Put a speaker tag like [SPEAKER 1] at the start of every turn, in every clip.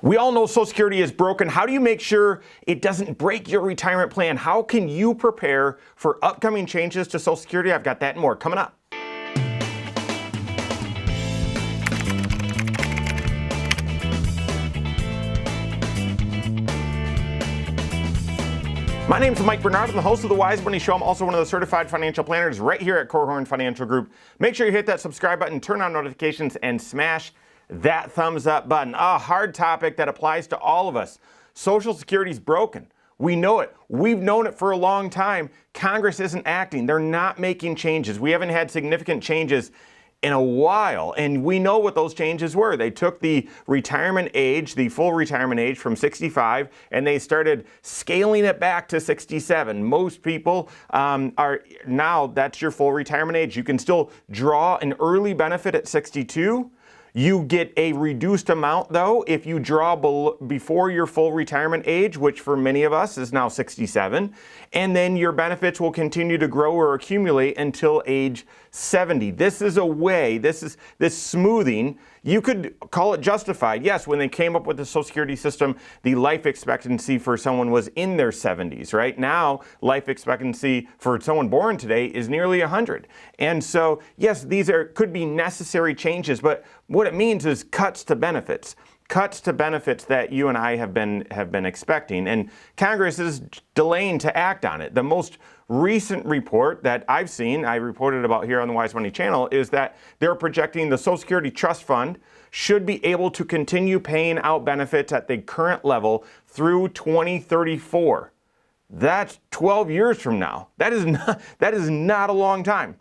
[SPEAKER 1] We all know Social Security is broken. How do you make sure it doesn't break your retirement plan? How can you prepare for upcoming changes to Social Security? I've got that and more coming up. My name is Mike Bernard. I'm the host of the Wise Money Show. I'm also one of the certified financial planners right here at Korhorn Financial Group. Make sure you hit that subscribe button, turn on notifications, and smash that thumbs up button. A hard topic that applies to all of us. Social Security is broken. We know it. We've known it for a long time. Congress isn't acting. They're not making changes. We haven't had significant changes in a while, and we know what those changes were. They took the retirement age, the full retirement age from 65, and they started scaling it back to 67. Most people are now, that's your full retirement age. You can still draw an early benefit at 62. You get a reduced amount, though, if you draw before your full retirement age, which for many of us is now 67. And then your benefits will continue to grow or accumulate until age 70. This is a way, this smoothing, you could call it justified. Yes, when they came up with the Social Security system, the life expectancy for someone was in their 70s, right? Now, life expectancy for someone born today is nearly 100. And so, yes, these could be necessary changes, but what it means is cuts to benefits. Cuts to benefits that you and I have been expecting, and Congress is delaying to act on it. The most recent report that I've seen, I reported about here on the Wise Money channel, is that they're projecting the Social Security Trust Fund should be able to continue paying out benefits at the current level through 2034. That's 12 years from now. That is not a long time.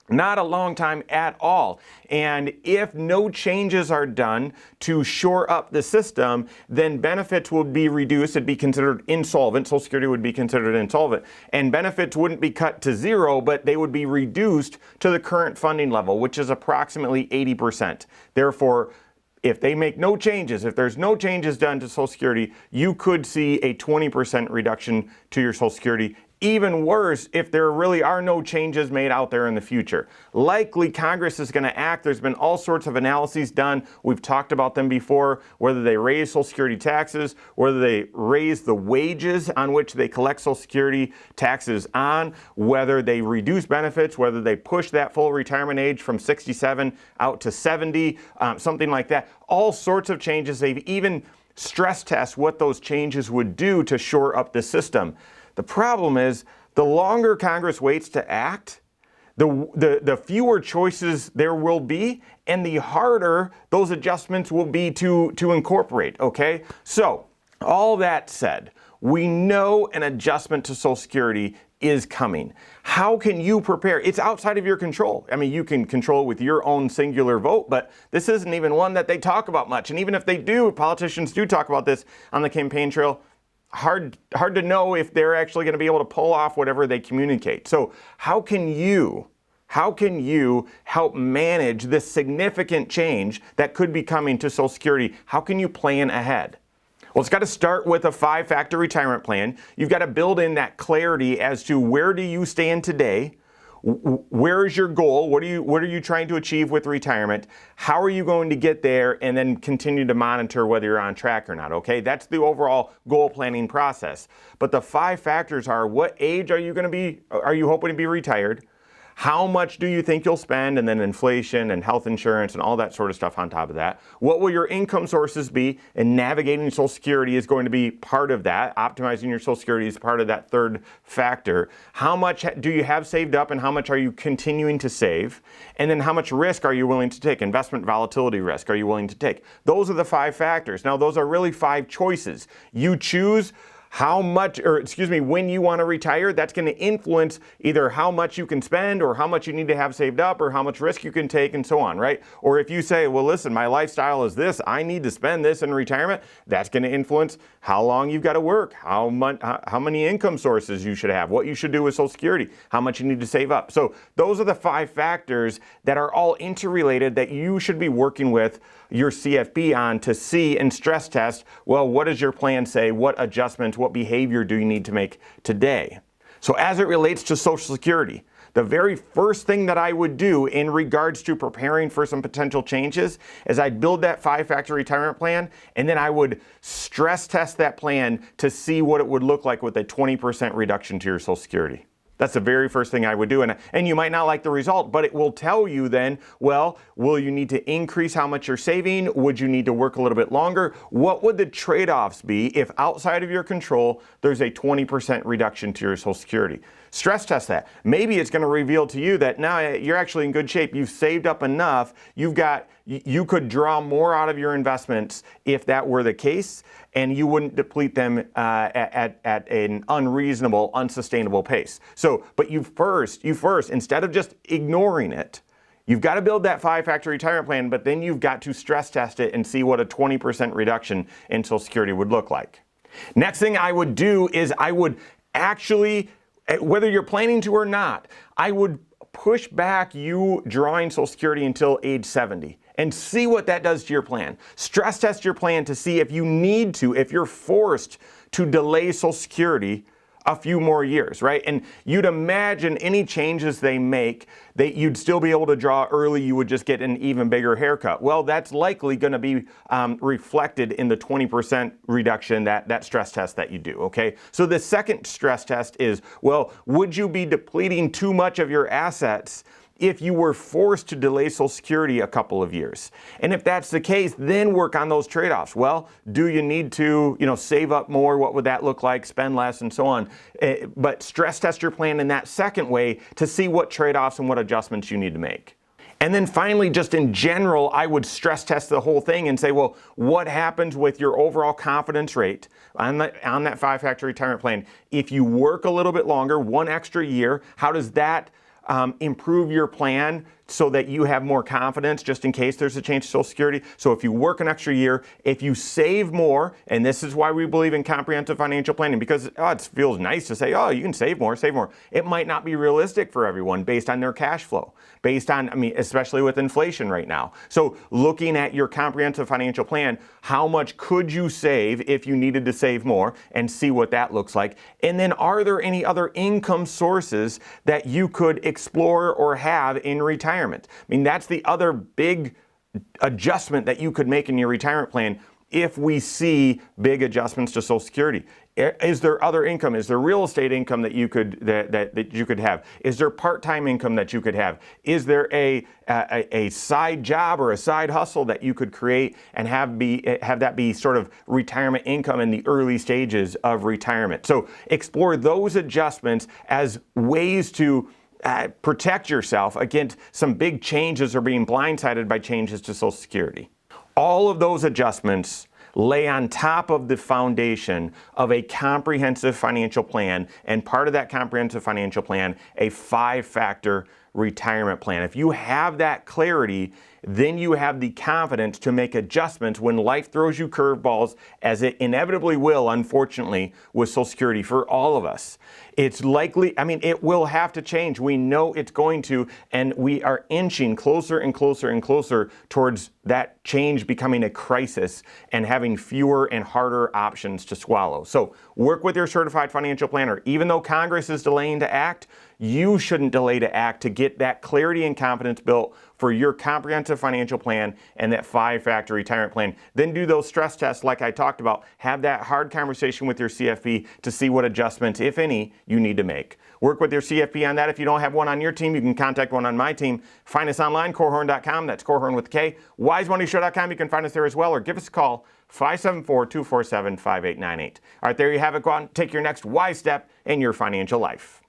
[SPEAKER 1] Not a long time at all. And if no changes are done to shore up the system, then benefits would be reduced. It'd be considered insolvent. Social Security would be considered insolvent. And benefits wouldn't be cut to zero, but they would be reduced to the current funding level, which is approximately 80%. Therefore, if they make no changes, if there's no changes done to Social Security, you could see a 20% reduction to your Social Security. Even worse, if there really are no changes made out there in the future. Likely Congress is going to act. There's been all sorts of analyses done. We've talked about them before, whether they raise Social Security taxes, whether they raise the wages on which they collect Social Security taxes on, whether they reduce benefits, whether they push that full retirement age from 67 out to 70, something like that. All sorts of changes. They've even stress test what those changes would do to shore up the system. The problem is, the longer Congress waits to act, the fewer choices there will be, and the harder those adjustments will be to incorporate, okay? So, all that said, we know an adjustment to Social Security is coming. How can you prepare? It's outside of your control. I mean, you can control with your own singular vote, but this isn't even one that they talk about much. And even if they do, politicians do talk about this on the campaign trail, hard to know if they're actually going to be able to pull off whatever they communicate. So how can you help manage this significant change that could be coming to Social Security? How can you plan ahead? Well, it's got to start with a 5-factor retirement plan. You've got to build in that clarity as to where do you stand today? Where is your goal? What are you trying to achieve with retirement? How are you going to get there? And then continue to monitor whether you're on track or not, okay? That's the overall goal planning process. But the 5 factors are: what age are you hoping to be retired? How much do you think you'll spend? And then inflation and health insurance and all that sort of stuff on top of that. What will your income sources be? And navigating Social Security is going to be part of that. Optimizing your Social Security is part of that 3rd factor. How much do you have saved up, and how much are you continuing to save? And then how much risk are you willing to take? Investment volatility risk are you willing to take? Those are the 5 factors. Now, those are really 5 choices. You choose when you want to retire. That's going to influence either how much you can spend, or how much you need to have saved up, or how much risk you can take, and so on, right? Or if you say, well, listen, my lifestyle is this, I need to spend this in retirement, that's going to influence how long you've got to work, how many income sources you should have, what you should do with Social Security, how much you need to save up. So those are the 5 factors that are all interrelated that you should be working with your CFP on to see and stress test, well, what does your plan say? What adjustments, what behavior do you need to make today? So as it relates to Social Security, the very first thing that I would do in regards to preparing for some potential changes is I'd build that 5-factor retirement plan, and then I would stress test that plan to see what it would look like with a 20% reduction to your Social Security. That's the very first thing I would do. And you might not like the result, but it will tell you then, well, will you need to increase how much you're saving? Would you need to work a little bit longer? What would the trade-offs be if outside of your control, there's a 20% reduction to your Social Security? Stress test that. Maybe it's going to reveal to you that now you're actually in good shape. You've saved up enough. You could draw more out of your investments if that were the case, and you wouldn't deplete them at an unreasonable, unsustainable pace. But you first, instead of just ignoring it, you've got to build that 5-factor retirement plan, but then you've got to stress test it and see what a 20% reduction in Social Security would look like. Next thing I would do is I would actually, whether you're planning to or not, I would push back you drawing Social Security until age 70 and see what that does to your plan. Stress test your plan to see if you need to, if you're forced to delay Social Security a few more years, right? And you'd imagine any changes they make, that you'd still be able to draw early, you would just get an even bigger haircut. Well, that's likely going to be reflected in the 20% reduction, that stress test that you do, okay? So the second stress test is, well, would you be depleting too much of your assets if you were forced to delay Social Security a couple of years? And if that's the case, then work on those trade-offs. Well, do you need to, save up more? What would that look like? Spend less and so on. But stress test your plan in that second way to see what trade-offs and what adjustments you need to make. And then finally, just in general, I would stress test the whole thing and say, well, what happens with your overall confidence rate on that 5-factor retirement plan? If you work a little bit longer, one extra year, how does that improve your plan so that you have more confidence just in case there's a change to Social Security? So if you work an extra year, if you save more, and this is why we believe in comprehensive financial planning, because it feels nice to say, oh, you can save more, save more. It might not be realistic for everyone based on their cash flow, based on, especially with inflation right now. So looking at your comprehensive financial plan, how much could you save if you needed to save more, and see what that looks like? And then are there any other income sources that you could explore or have in retirement? That's the other big adjustment that you could make in your retirement plan if we see big adjustments to Social Security. Is there other income? Is there real estate income that you could that you could have? Is there part-time income that you could have? Is there a side job or a side hustle that you could create and have that be sort of retirement income in the early stages of retirement? So explore those adjustments as ways to protect yourself against some big changes or being blindsided by changes to Social Security. All of those adjustments lay on top of the foundation of a comprehensive financial plan, and part of that comprehensive financial plan, a 5-factor retirement plan. If you have that clarity, then you have the confidence to make adjustments when life throws you curveballs, as it inevitably will, unfortunately, with Social Security for all of us. It's likely, it will have to change. We know it's going to, and we are inching closer and closer and closer towards that change becoming a crisis and having fewer and harder options to swallow. So work with your certified financial planner. Even though Congress is delaying to act, you shouldn't delay to act to get that clarity and confidence built for your comprehensive financial plan and that 5-factor retirement plan. Then do those stress tests like I talked about. Have that hard conversation with your CFP to see what adjustments, if any, you need to make. Work with your CFP on that. If you don't have one on your team, you can contact one on my team. Find us online, Korhorn.com. That's Korhorn with K. WiseMoneyShow.com. You can find us there as well, or give us a call, 574-247-5898. All right, there you have it. Go out and take your next wise step in your financial life.